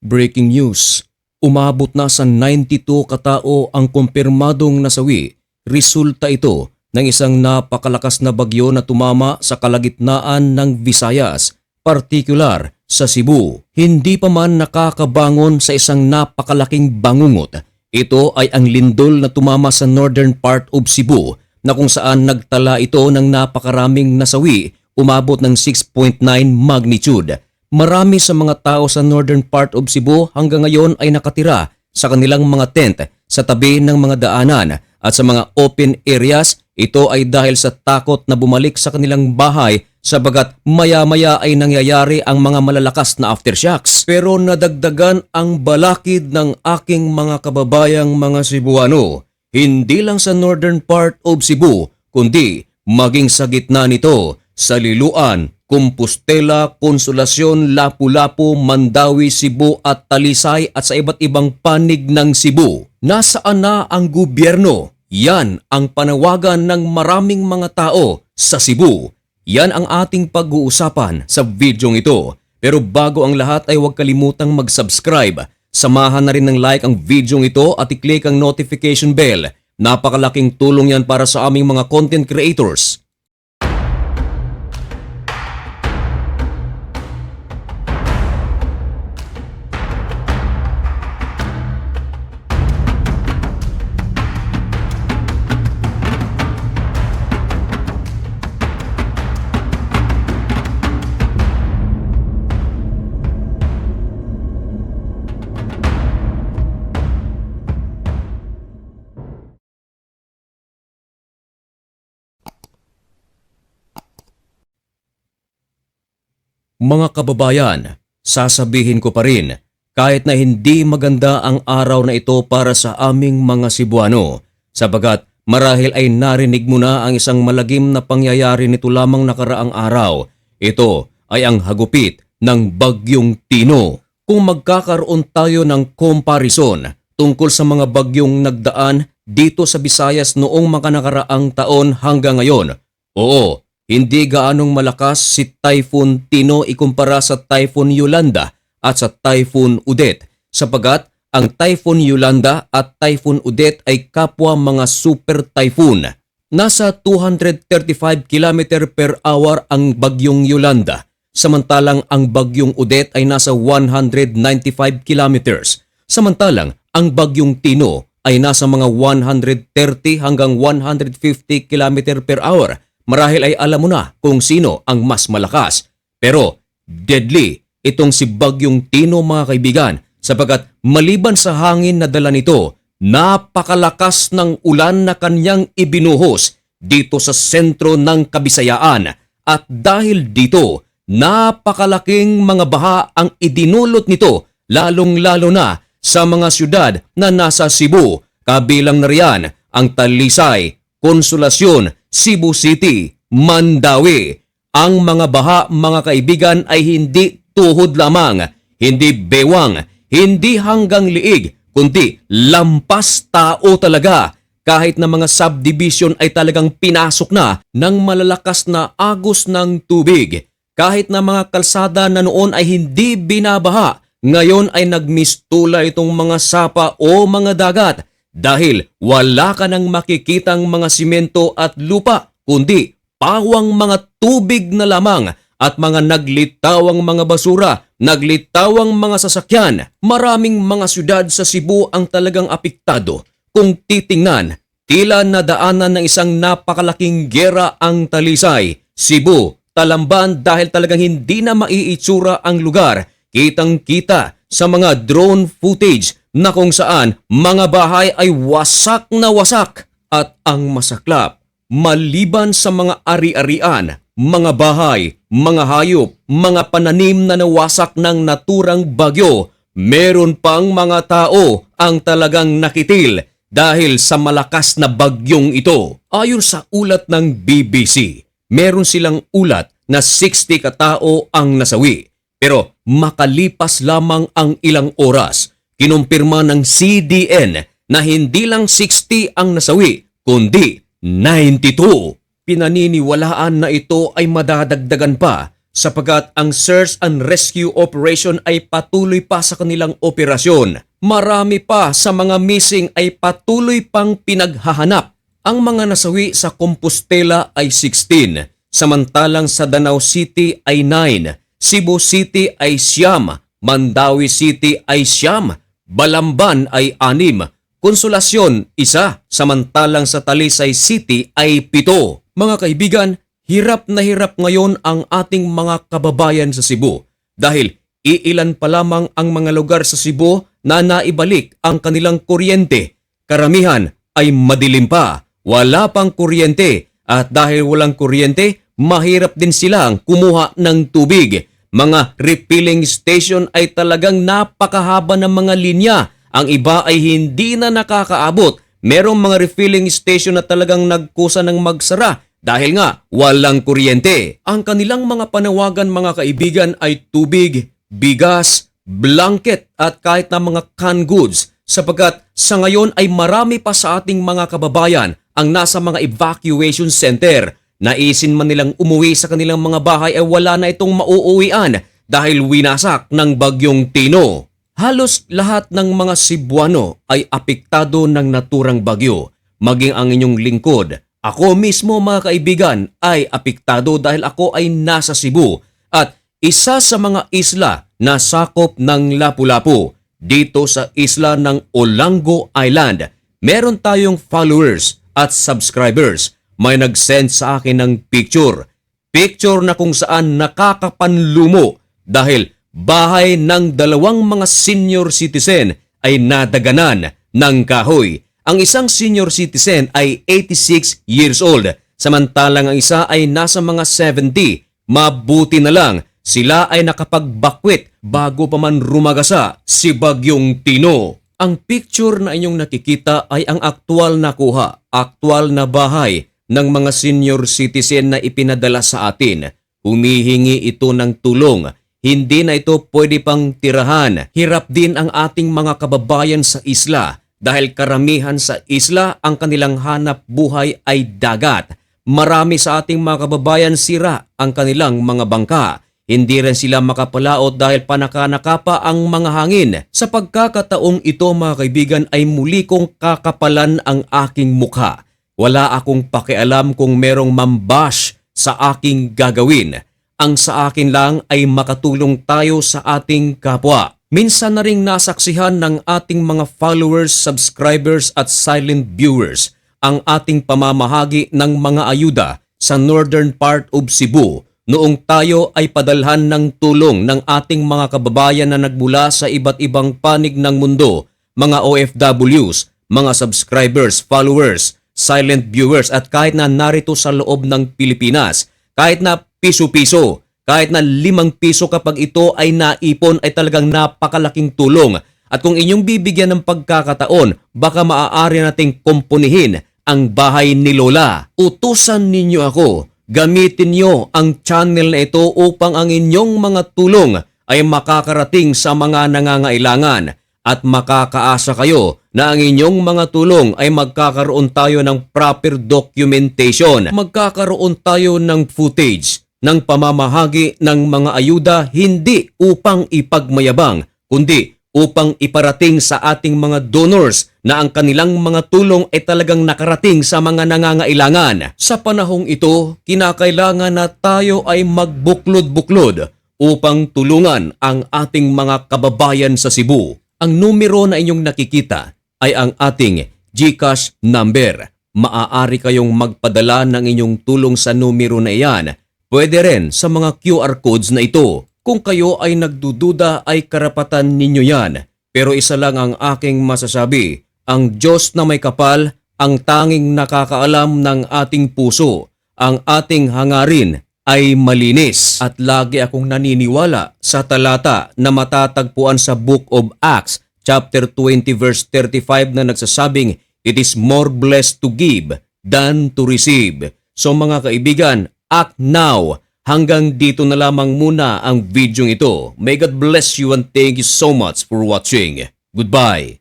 Breaking news, umabot na sa 92 katao ang kumpirmadong nasawi. Resulta ito ng isang napakalakas na bagyo na tumama sa kalagitnaan ng Visayas, partikular sa Cebu. Hindi pa man nakakabangon sa isang napakalaking bangungot. Ito ay ang lindol na tumama sa northern part of Cebu na kung saan nagtala ito ng napakaraming nasawi, umabot ng 6.9 magnitude. Marami sa mga tao sa northern part of Cebu hanggang ngayon ay nakatira sa kanilang mga tent sa tabi ng mga daanan at sa mga open areas. Ito ay dahil sa takot na bumalik sa kanilang bahay sabagat maya-maya ay nangyayari ang mga malalakas na aftershocks. Pero nadagdagan ang balakid ng aking mga kababayang mga Cebuano. Hindi lang sa northern part of Cebu kundi maging sa gitna nito sa Liloan, Compostela, Consolacion, Lapu-Lapu, Mandawi, Cebu at Talisay at sa iba't ibang panig ng Cebu. Nasaan na ang gobyerno? Yan ang panawagan ng maraming mga tao sa Cebu. Yan ang ating pag-uusapan sa videong ito. Pero bago ang lahat ay huwag kalimutang mag-subscribe. Samahan na rin ng like ang videong ito at i-click ang notification bell. Napakalaking tulong yan para sa aming mga content creators. Mga kababayan, sasabihin ko pa rin, kahit na hindi maganda ang araw na ito para sa aming mga Cebuano, sabagat marahil ay narinig mo na ang isang malagim na pangyayari nito lamang nakaraang araw. Ito ay ang hagupit ng Bagyong Tino. Kung magkakaroon tayo ng comparison tungkol sa mga bagyong nagdaan dito sa Visayas noong mga nakaraang taon hanggang ngayon, oo, hindi gaanong malakas si Typhoon Tino ikumpara sa Typhoon Yolanda at sa Typhoon Odette sapagat ang Typhoon Yolanda at Typhoon Odette ay kapwa mga super typhoon. Nasa 235 km per hour ang Bagyong Yolanda samantalang ang Bagyong Odette ay nasa 195 km. Samantalang ang Bagyong Tino ay nasa mga 130 hanggang 150 km per hour. Marahil ay alam mo na kung sino ang mas malakas. Pero deadly itong si Bagyong Tino mga kaibigan sapagat maliban sa hangin na dala nito, napakalakas ng ulan na kanyang ibinuhos dito sa sentro ng Kabisayaan. At dahil dito, napakalaking mga baha ang idinulot nito lalong-lalo na sa mga syudad na nasa Cebu. Kabilang na riyan ang Talisay, Consolacion, Cebu City, Mandawi. Ang mga baha mga kaibigan ay hindi tuhod lamang, hindi bewang, hindi hanggang liig, kundi lampas tao talaga. Kahit na mga subdivision ay talagang pinasok na ng malalakas na agos ng tubig. Kahit na mga kalsada na noon ay hindi binabaha, ngayon ay nagmistula itong mga sapa o mga dagat. Dahil wala ka nang makikitang mga simento at lupa, kundi pawang mga tubig na lamang at mga naglitawang mga basura, naglitawang mga sasakyan. Maraming mga syudad sa Cebu ang talagang apektado. Kung titingnan, tila nadaanan ng isang napakalaking giyera ang Talisay, Cebu, Talamban dahil talagang hindi na maiitsura ang lugar. Kitang-kita sa mga drone footage na kung saan mga bahay ay wasak na wasak. At ang masaklap, maliban sa mga ari-arian, mga bahay, mga hayop, mga pananim na nawasak ng naturang bagyo, meron pang mga tao ang talagang nakitil dahil sa malakas na bagyong ito. Ayon sa ulat ng BBC, meron silang ulat na 60 katao ang nasawi. Pero makalipas lamang ang ilang oras, kinumpirma ng CDN na hindi lang 60 ang nasawi, kundi 92. Pinaniniwalaan na ito ay madadagdagan pa sapagat ang search and rescue operation ay patuloy pa sa kanilang operasyon. Marami pa sa mga missing ay patuloy pang pinaghahanap. Ang mga nasawi sa Compostela ay 16, samantalang sa Danau City ay 9, Cebu City ay 9, Mandawi City ay 9, Balamban ay 6, Consolacion 1, samantalang sa Talisay City ay 7. Mga kaibigan, hirap na hirap ngayon ang ating mga kababayan sa Cebu dahil iilan pa lamang ang mga lugar sa Cebu na naibalik ang kanilang kuryente. Karamihan ay madilim pa, wala pang kuryente at dahil walang kuryente, mahirap din silang kumuha ng tubig. Mga refilling station ay talagang napakahaba ng mga linya. Ang iba ay hindi na nakakaabot. Merong mga refilling station na talagang nagkusa ng magsara dahil nga walang kuryente. Ang kanilang mga panawagan mga kaibigan ay tubig, bigas, blanket at kahit na mga canned goods sapagkat sa ngayon ay marami pa sa ating mga kababayan ang nasa mga evacuation center. Naisin man nilang umuwi sa kanilang mga bahay ay wala na itong mauuwian dahil winasak ng bagyong Tino. Halos lahat ng mga Cebuano ay apektado ng naturang bagyo. Maging ang inyong lingkod, ako mismo mga kaibigan ay apektado dahil ako ay nasa Cebu at isa sa mga isla na sakop ng Lapu-Lapu. Dito sa isla ng Olango Island, meron tayong followers at subscribers. May nag-send sa akin ng picture. Picture na kung saan nakakapanlumo dahil bahay ng dalawang mga senior citizen ay nadaganan ng kahoy. Ang isang senior citizen ay 86 years old, samantalang ang isa ay nasa mga 70. Mabuti na lang, sila ay nakapagbakwit bago pa man rumagasa si Bagyong Tino. Ang picture na inyong nakikita ay ang aktual na kuha, aktual na bahay ng mga senior citizen na ipinadala sa atin. Humihingi ito ng tulong. Hindi na ito pwede pang tirahan. Hirap din ang ating mga kababayan sa isla dahil karamihan sa isla ang kanilang hanap buhay ay dagat. Marami sa ating mga kababayan sira ang kanilang mga bangka. Hindi rin sila makapalaot dahil panaka-naka pa ang mga hangin. Sa pagkakataong ito mga kaibigan ay muli kong kakapalan ang aking mukha. Wala akong pakialam kung merong mambash sa aking gagawin. Ang sa akin lang ay makatulong tayo sa ating kapwa. Minsan na ring nasaksihan ng ating mga followers, subscribers at silent viewers ang ating pamamahagi ng mga ayuda sa northern part of Cebu noong tayo ay padalhan ng tulong ng ating mga kababayan na nagmula sa iba't ibang panig ng mundo, mga OFWs, mga subscribers, followers, silent viewers at kahit na narito sa loob ng Pilipinas, kahit na piso-piso, kahit na 5 piso kapag ito ay naipon ay talagang napakalaking tulong. At kung inyong bibigyan ng pagkakataon, baka maaari nating kumpunihin ang bahay ni Lola. Utusan ninyo ako, gamitin nyo ang channel na ito upang ang inyong mga tulong ay makakarating sa mga nangangailangan at makakaasa kayo na ang inyong mga tulong ay magkakaroon tayo ng proper documentation. Magkakaroon tayo ng footage ng pamamahagi ng mga ayuda hindi upang ipagmayabang, kundi upang iparating sa ating mga donors na ang kanilang mga tulong ay talagang nakarating sa mga nangangailangan. Sa panahong ito, kinakailangan na tayo ay magbuklod-buklod upang tulungan ang ating mga kababayan sa Cebu. Ang numero na inyong nakikita ay ang ating GCash number. Maaari kayong magpadala ng inyong tulong sa numero na iyan. Pwede rin sa mga QR codes na ito. Kung kayo ay nagdududa ay karapatan ninyo yan. Pero isa lang ang aking masasabi, ang Diyos na may kapal ang tanging nakakaalam ng ating puso. Ang ating hangarin ay malinis. At lagi akong naniniwala sa talata na matatagpuan sa Book of Acts, chapter 20 verse 35 na nagsasabing, "It is more blessed to give than to receive." So mga kaibigan, act now. Hanggang dito na lamang muna ang video ito. May God bless you and thank you so much for watching. Goodbye.